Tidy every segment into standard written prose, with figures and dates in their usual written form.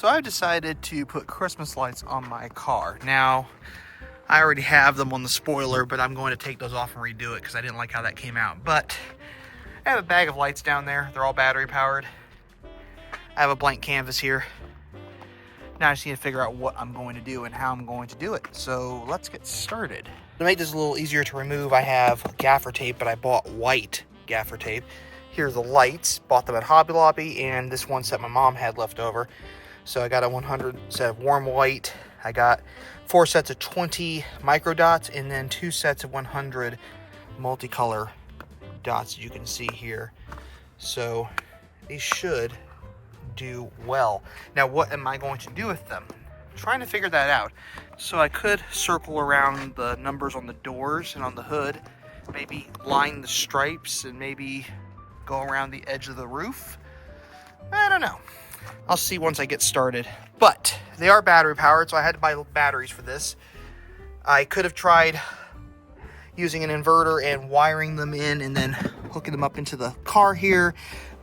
So I've decided to put Christmas lights on my car. Now, I already have them on the spoiler, but I'm going to take those off and redo it because I didn't like how that came out. But I have a bag of lights down there. They're all battery powered. I have a blank canvas here. Now I just need to figure out what I'm going to do and how I'm going to do it. So let's get started. To make this a little easier to remove, I have gaffer tape, but I bought white gaffer tape. Here are the lights. Bought them at Hobby Lobby, and this one set my mom had left over. So I got a 100 set of warm white. I got 4 sets of 20 micro dots, and then 2 sets of 100 multicolor dots, you can see here. So these should do well. Now, what am I going to do with them? I'm trying to figure that out. So I could circle around the numbers on the doors and on the hood, maybe line the stripes, and maybe go around the edge of the roof. I don't know. I'll see once I get started. But they are battery powered, so I had to buy batteries for this. I could have tried using an inverter and wiring them in and then hooking them up into the car here,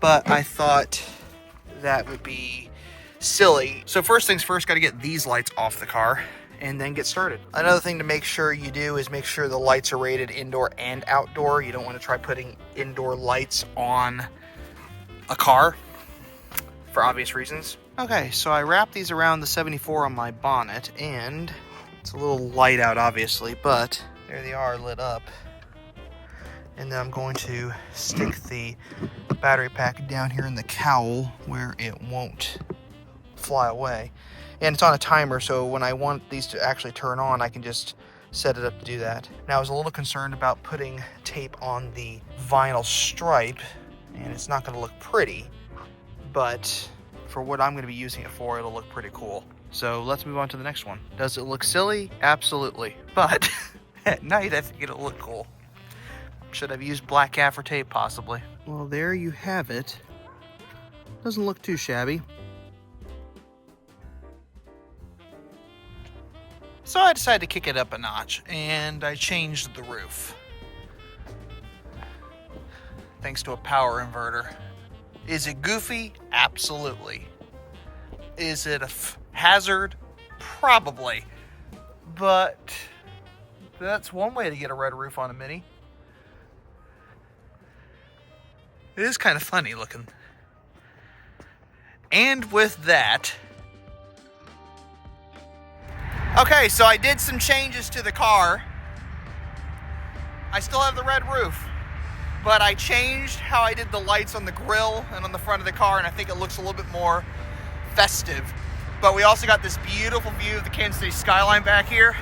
but I thought that would be silly. So first things first, got to get these lights off the car and then get started. Another thing to make sure you do is make sure the lights are rated indoor and outdoor. You don't want to try putting indoor lights on a car for obvious reasons. Okay, so I wrapped these around the 74 on my bonnet, and it's a little light out obviously, but there they are lit up. And then I'm going to stick the battery pack down here in the cowl where it won't fly away. And it's on a timer, so when I want these to actually turn on, I can just set it up to do that. Now, I was a little concerned about putting tape on the vinyl stripe, and it's not going to look pretty, but for what I'm going to be using it for, it'll look pretty cool. So let's move on to the next one. Does it look silly? Absolutely. But at night, I think it'll look cool. Should have used black gaffer tape, possibly. Well, there you have it. Doesn't look too shabby. So I decided to kick it up a notch, and I changed the roof. Thanks to a power inverter. Is it goofy? Absolutely. Is it a hazard? Probably. But that's one way to get a red roof on a Mini. It is kind of funny looking. And with that, okay, so I did some changes to the car. I still have the red roof, but I changed how I did the lights on the grill and on the front of the car, and I think it looks a little bit more festive. But we also got this beautiful view of the Kansas City skyline back here.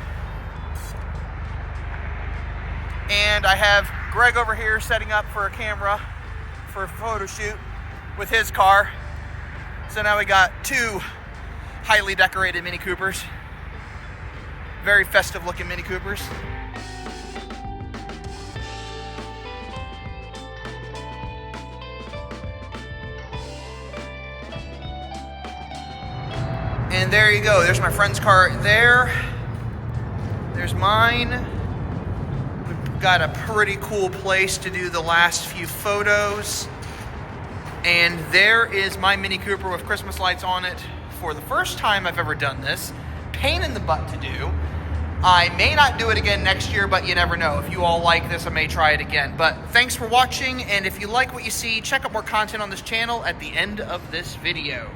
And I have Greg over here setting up for a camera for a photo shoot with his car. So now we got 2 highly decorated Mini Coopers. Very festive looking Mini Coopers. And there you go. There's my friend's car there. There's mine. We've got a pretty cool place to do the last few photos. And there is my Mini Cooper with Christmas lights on it for the first time I've ever done this. Pain in the butt to do. I may not do it again next year, but you never know. If you all like this, I may try it again. But thanks for watching, and if you like what you see, check out more content on this channel at the end of this video.